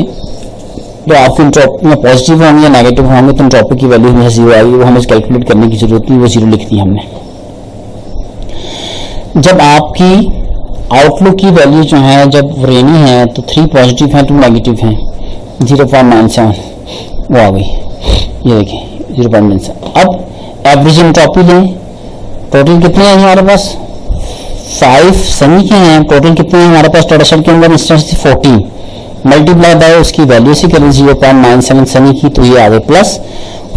तो आपकी एंट्रोपी में पॉजिटिव होंगे या नेगेटिव होंगे तो एंट्रोपी की वैल्यू हमेशा 0 आएगी। वो हमें कैलकुलेट करने की जरूरत नहीं, वो 0 लिख दी हमने। जब आपकी आउटलुक की वैल्यू जो है जब रेनी है तो 3 पॉजिटिव है 2 नेगेटिव है, 0.97 वो आ गई। ये देखिए 0.97। अब एवरेज एंट्रोपी लें, टोटल कितने हैं हमारे पास? 5 सनी के हैं। टोटल कितने हैं हमारे पास डाटा सेट के अंदर? इंस्टेंस 14 मल्टीप्लाई बाय उसकी वैल्यू से करें 0.97 सनी की तो ये आ गए, प्लस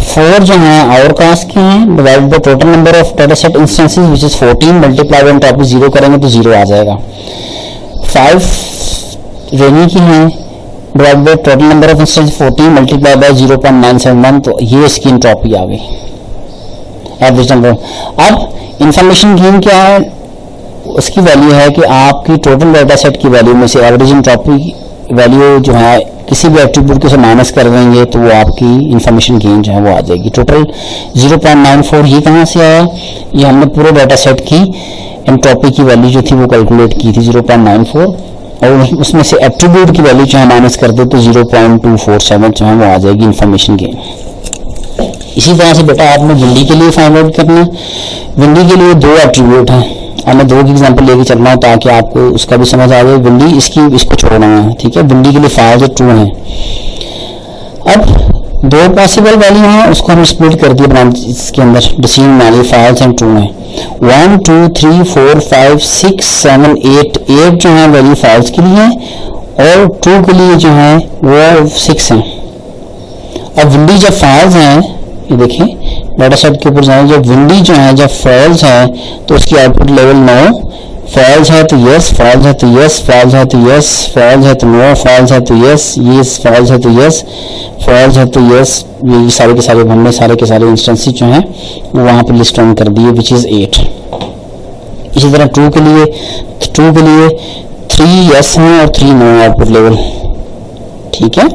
4 जो है आवर कास्ट के हैं divide by total number of data set instances which is 14 multiply by entropy 0 करेंगे तो 0 आ जाएगा। 5 रेनी की हैं divide by total number of instance 14 multiply by 0.971 तो ये इसकी एंट्रोपी आ गई, एवरेज नंबर। अब इंफॉर्मेशन गेन क्या है? उसकी वैल्यू है कि आपकी टोटल डाटा सेट की वैल्यू में से एवरेज एंट्रोपी वैल्यू जो है किसी भी एट्रीब्यूट को से माइनस कर देंगे तो वो आपकी इंफॉर्मेशन गेन जो है वो आ जाएगी। टोटल 0.94 ये कहाँ से आया? ये हमने पूरे डाटा सेट की एंट्रोपी की वैल्यू जो थी वो कैलकुलेट की थी 0.94 और उसमें से एट्रीब्यूट की वैल्यू जो है माइनस कर दे तो 0.247 जो है वो आ जाएगी इंफॉर्मेशन गेन। इसी तरह से बेटा आपने विंडी के लिए फाइंड आउट करना है। विंडी के लिए 2 एट्रीब्यूट हैं और मैं 2 की एग्जांपल लेके चल रहा हूँ ताकि आपको उसका भी समझ आ जाए। विंडी इसको छोड़ना है, ठीक है। विंडी के लिए 5 और 2 हैं। अब 2 पॉसिबल वैल्यू हैं, उसको हम स्प्लिट कर दिए इसके अंदर डिसीजन वाली 5 एंड 2 हैं। 1 2 3 4 5 6 7 8 जो है वैल्यू फॉल्स के लिए है और 2 के लिए जो है वो 6 है। अब विंडी जब फॉल्स है, ये देखिए डाटा सेट के ऊपर जाए, जब विंडी जो है जब फॉल्स है तो उसकी आउटपुट लेवल 9, फॉल्स है तो यस, फॉल्स है तो यस, फॉल्स है तो यस, फॉल्स है तो नो, फॉल्स है तो यस, ये फॉल्स है तो यस, फॉल्स है तो यस। ये सारे के सारे हमने सारे के सारे इंस्टेंसेस जो हैं वो वहाँ पर लिस्ट डाउन कर दिए विच इज 8। इसी तरह 2 के लिए 3 यस हैं और 3 नो आउटपुट लेवल, ठीक है।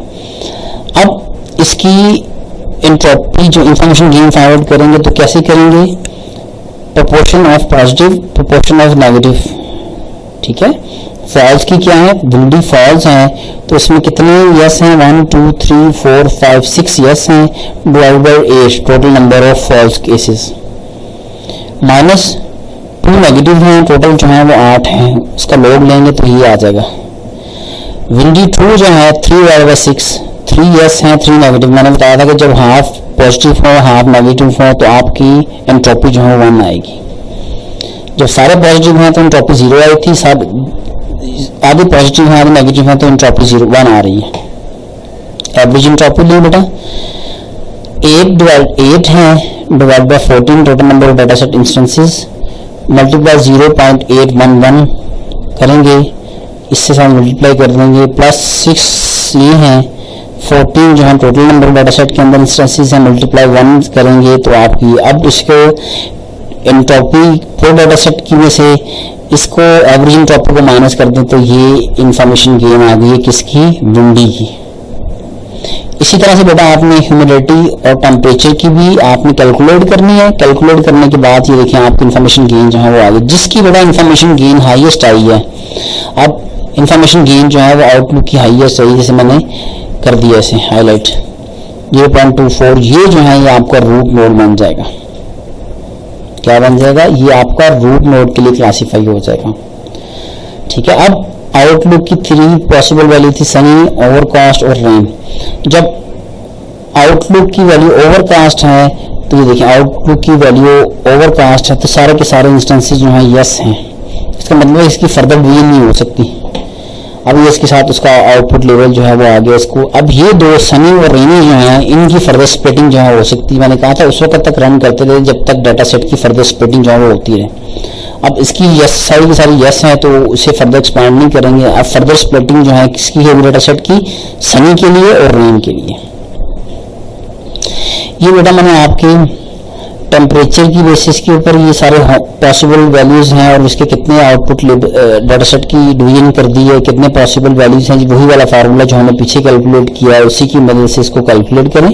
अब इसकी एंट्रोपी जो इंफॉर्मेशन गेन फाइंड आउट करेंगे तो कैसे करेंगे? Proportion of positive, proportion of negative, ठीक है। फॉल्स की क्या है? विंडी फॉल्स है तो इसमें कितने यस हैं? 1 2 3 4 5 6 यस हैं divide by 8 total number of false cases, minus 2 negative हैं, टोटल जो है वो 8 हैं, उसका लॉग लेंगे तो ये आ जाएगा। विंडी 2 जो है 3 डिवाइड बाय 6, 3 यस हैं 3 नेगेटिव। मैंने बताया था कि जब हाफ पॉजिटिव हो हाफ नेगेटिव हो तो आपकी एंट्रोपी जो है 1 आएगी। जब सारे पॉजिटिव हैं तो एंट्रोपी 0 आई थी, आधे पॉजिटिव हैं आधे नेगेटिव हैं तो एंट्रोपी 1 आ रही है। एवरेज एंट्रोपी लें बेटा, 8 है divide by 14 total number of data set instances multiply 0.811 करेंगे, इससे साथ मल्टीप्लाई कर देंगे, प्लस 6 ये हैं 14 जो है टोटल नंबर डाटा सेट के अंदर इंस्टेंसेस है मल्टीप्लाई 1 करेंगे तो आपकी, अब इसको एंट्रोपी पूरे डाटा सेट की में से इसको एवरेज एंट्रोपी को माइनस कर दें तो ये इंफॉर्मेशन गेन आ गई है किसकी? विंडी की। इसी तरह से बेटा आपने ह्यूमिडिटी और टेम्परेचर की भी आपने कैलकुलेट करनी है। कैलकुलेट करने के बाद ये देखिए आपकी इंफॉर्मेशन गेन जो है वो आ गई, जिसकी बेटा इंफॉर्मेशन गेन हाईएस्ट आई है। अब इंफॉर्मेशन गेन जो है वो आउटलुक की हाईएस्ट आई, जैसे मैंने कर दिया ऐसे हाईलाइट 0.24, ये जो है ये आपका रूट नोड बन जाएगा। क्या बन जाएगा? ये आपका रूट नोड के लिए क्लासीफाई हो जाएगा, ठीक है। अब आउटलुक की 3 पॉसिबल वैल्यू थी, सनी, ओवरकास्ट और रेन। जब आउटलुक की वैल्यू ओवरकास्ट है तो ये देखिए आउटलुक की वैल्यू ओवरकास्ट है तो सारे के सारे इंस्टेंसेस जो है यस हैं, इसका मतलब इसकी फर्दर डिवीजन नहीं हो सकती। अब ये इसके साथ उसका आउटपुट लेवल जो है वो आ गया इसको। अब ये दो सनी और रेनी जो है इनकी फर्दर स्प्लिटिंग जो है हो सकती है, मैंने कहा था उस वक्त तक रन करते रहे जब तक डाटा सेट की फर्दर स्प्लिटिंग जो है वो होती रहे। अब इसकी यस सारी की सारी यस है तो उसे फर्दर एक्सपैंड नहीं करेंगे। अब फर्दर स्प्लिटिंग जो है किसकी होगी डाटा सेट की, सनी के लिए और रेन के लिए। ये बेटा मैंने आपके टेम्परेचर की बेसिस के ऊपर ये सारे पॉसिबल वैल्यूज हैं और इसके कितने आउटपुट डाटा सेट की डिवीजन कर दी है, कितने पॉसिबल वैल्यूज हैं, वही वाला फार्मूला जो हमने पीछे कैलकुलेट किया है उसी की मदद से इसको कैलकुलेट करें।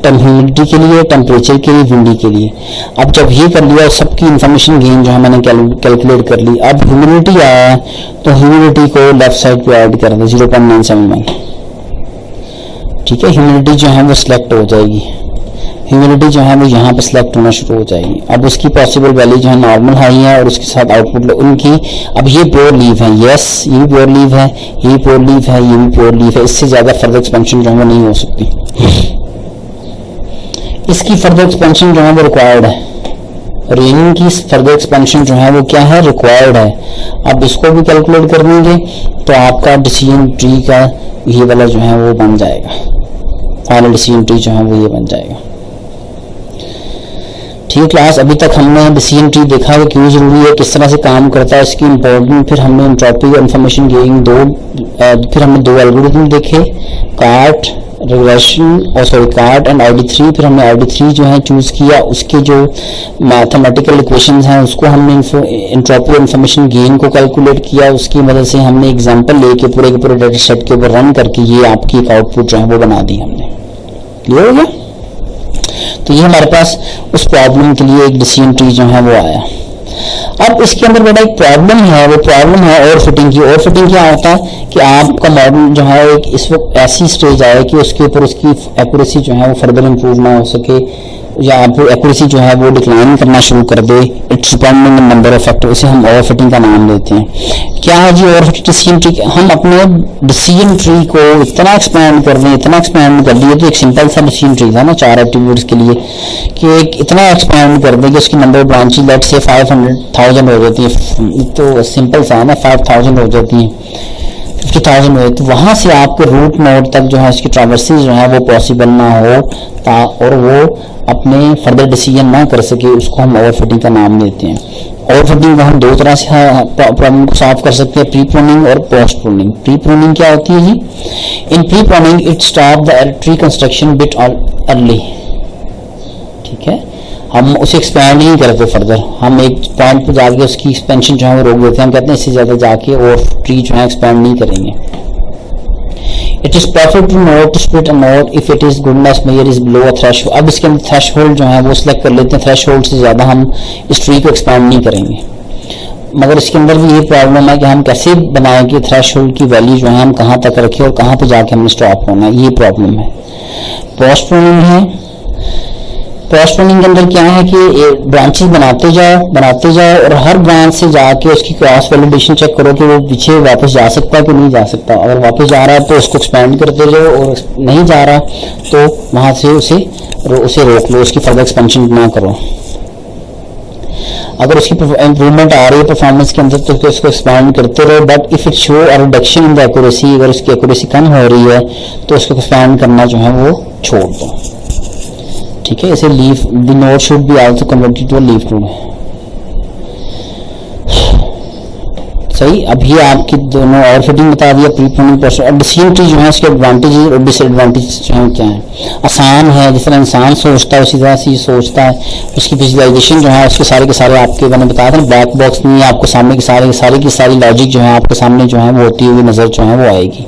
ह्यूमिडिटी के लिए, टेम्परेचर के लिए, विंडी के लिए। अब जब ये कर लिया सबकी इंफॉर्मेशन गेन जो है मैंने कैलकुलेट कर ली। अब ह्यूमिडिटी आया है तो ह्यूमिडिटी को लेफ्ट साइड पे ऐड कर दें 0.979। ठीक है, ह्यूमिडिटी जो है वो सिलेक्ट हो जाएगी, ह्यूमिडिटी जो है वो यहाँ पे सिलेक्ट होना शुरू हो जाएगी। अब उसकी पॉसिबल वैल्यू जो है नॉर्मल हाई है और उसके साथ आउटपुट उनकी। अब ये प्योर लीव है, यस ये भी प्योर लीव है, ये भी प्योर लीव है, ये भी प्योर लीव है। इससे ज्यादा फर्दर एक्सपेंशन जो है वो नहीं हो सकती। इसकी फर्दर एक्सपेंशन जो है वो रिक्वायर्ड है, रेनिंग की फर्दर एक्सपेंशन जो है वो क्या है, रिक्वायर्ड है। अब इसको भी कैलकुलेट कर देंगे तो आपका डिसीजन ट्री का ये वाला जो है वो बन जाएगा, फाइनल डिसीजन ट्री जो है वो ये बन जाएगा। ठीक क्लास, अभी तक हमने डिसीजन ट्री देखा है क्यों जरूरी है, किस तरह से काम करता है, इसकी इंपॉर्टेंट, फिर हमने एंट्रोपी और इंफॉर्मेशन गेनिंग फिर हमने 2 एल्गोरिथम देखे, कार्ट रिग्रेशन और सॉरी कार्ट एंड ID3। फिर हमने ID3 जो है चूज किया, उसके जो मैथमेटिकल इक्वेशंस हैं उसको हमने एंट्रोपी और इंफॉर्मेशन गेन को कैलकुलेट किया, उसकी मदद से हमने एग्जांपल लेके पूरे के पूरे डाटा सेट के ऊपर रन करके ये आपकी एक आउटपुट जो है वो बना दी हमने। क्लियर हो गया? तो ये हमारे पास उस प्रॉब्लम के लिए एक डिसीजन ट्री जो है वो आया। अब इसके अंदर बेटा एक प्रॉब्लम है, वो प्रॉब्लम है ओवर फिटिंग की। ओवर फिटिंग क्या होता है कि आपका मॉडल जो है एक इस वक्त ऐसी स्टेज आए कि उसके ऊपर उसकी एक्यूरेसी जो है वो फर्दर इंप्रूव ना हो सके या एक्यूरेसी जो है वो डिक्लाइन करना शुरू कर दे। It's depending on number of factor, उसे हम ओवर फिटिंग का नाम देते हैं। क्या है जी ओवर फिटिंग डिसीजन ट्री? हम अपने डिसीजन ट्री को इतना एक्सपैंड कर दें, इतना एक्सपैंड कर दिए तो एक सिंपल सा डिसीजन ट्री था ना 4 एट्रीब्यूट्स के लिए, कि एक इतना एक्सपैंड कर दें कि उसकी नंबर ऑफ ब्रांचेस लेट से 500,000 हो जाती है, तो सिंपल सा है ना, 5,000 हो जाती है, 50,000 हो, तो वहां से आपके रूट नोड तक जो है उसकी ट्रैवर्सेस जो है वो पॉसिबल ना हो और वो अपने फर्दर डिसीजन ना कर सके, उसको हम ओवरफिटिंग का नाम देते हैं। ओवरफिटिंग को हम 2 तरह से प्रॉब्लम को सॉल्व कर सकते हैं, प्री प्रूनिंग और पोस्ट प्रूनिंग। प्री प्रूनिंग क्या होती है जी? In pre pruning it stop the tree construction bit early. ठीक है, हम उसे एक्सपैंड नहीं करते फर्दर, हम एक पॉइंट पर जाके उसकी एक्सपेंशन जो है वो रोक देते हैं। हम कहते हैं इससे ज्यादा जाके और ट्री जो है एक्सपैंड नहीं करेंगे। It is perfect to not to split a node if it is goodness measure is below a threshold. अब इसके अंदर थ्रेशोल्ड जो है वो सिलेक्ट कर लेते हैं, थ्रेशोल्ड से ज्यादा हम इस ट्री को एक्सपैंड नहीं करेंगे। मगर इसके अंदर भी ये प्रॉब्लम है कि हम कैसे बनाएं कि थ्रेशोल्ड की वैल्यू जो है हम कहाँ तक रखें और कहाँ पे जाके हमें स्टॉप होना है, ये प्रॉब्लम है। पोस्ट प्रूनिंग है, पोस्ट प्रूनिंग के अंदर क्या है कि ब्रांचेस बनाते जाओ और हर ब्रांच से जाके उसकी क्रॉस वैलिडेशन चेक करो कि वो पीछे वापस जा सकता है कि नहीं जा सकता। अगर वापस जा रहा है तो उसको एक्सपेंड करते जाओ और नहीं जा रहा तो वहां से उसे रोक लो, उसकी फर्दर एक्सपेंशन ना करो। अगर उसकी इंप्रूवमेंट आ रही है परफॉर्मेंस के अंदर तो उसको एक्सपेंड करते रहो, but if it show a reduction in the accuracy, अगर उसकी एक्यूरेसी कम हो रही है तो उसको एक्सपेंड करना जो है वो छोड़ दो। ठीक है, इसे leave the node should be also converted to a leaf node. सही, अब ये आपकी दोनों और फिटिंग बता दिया, प्री प्रूनिंग प्रोसेस। और डिसीजन ट्री जो है उसके एडवांटेज और डिसएडवांटेज जो है क्या है। आसान है, जिस तरह इंसान सोचता है उसी तरह से सोचता है। उसकी विजुअलाइजेशन जो है उसके सारे के सारे आपके मैंने बताया था ब्लैक बॉक्स नहीं है, आपको सामने की सारी लॉजिक जो है आपके सामने जो है वो होती हुई नजर जो है वो आएगी।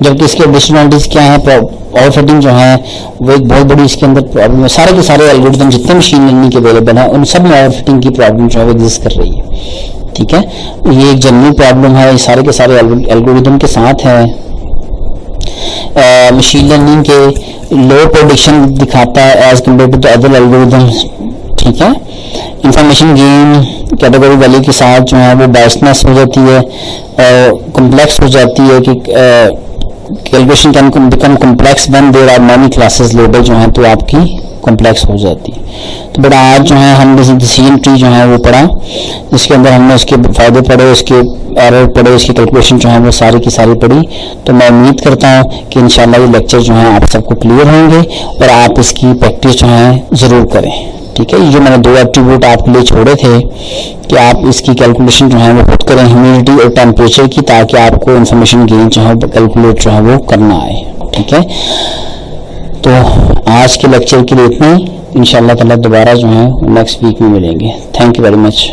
जबकि इसके डिसएडवांटेज क्या है, ओवर फिटिंग जो है वो एक बहुत बड़ी इसके अंदर प्रॉब्लम है। सारे के सारे एल्गोरिथम जितने मशीन लर्निंग के अवेलेबल है उन सब में ओवर फिटिंग की प्रॉब्लम जो है वो एग्जिस्ट कर रही है। ठीक है, ये एक जनरल प्रॉब्लम है, सारे के सारे एल्गोरिथम के साथ है। मशीन लर्निंग के लो प्रेडिक्शन दिखाता है as compare to the other algorithms. ठीक है। इंफॉर्मेशन गेन कैटेगरी वैल्यू के साथ जो है वो बायसनेस हो जाती है, कॉम्प्लेक्स हो जाती है कि calculation can become complex when there are many classes loaded, जो है तो आपकी कॉम्प्लेक्स हो जाती है। तो बेटा आज जो है हमने डिसीजन ट्री जो है वो पढ़ा, जिसके अंदर हमने उसके फायदे पढ़े, उसके एरर पढ़े, उसकी कैलकुलेशन जो है वो सारी की सारी पढ़ी। तो मैं उम्मीद करता हूँ कि इंशाल्लाह ये लेक्चर जो है आप सबको क्लियर होंगे और आप इसकी प्रैक्टिस जो है ज़रूर करें। ठीक है, ये जो मैंने 2 एट्रीब्यूट आपके लिए छोड़े थे कि आप इसकी कैलकुलेशन जो है वो खुद करें, ह्यूमिडिटी और टेम्परेचर की, ताकि आपको इंफॉर्मेशन गेन जो है कैलकुलेट जो है वो करना आए। ठीक है, तो आज के लेक्चर के लिए इतना ही। इंशाल्लाह ताला दोबारा जो है नेक्स्ट वीक में मिलेंगे। Thank you very much.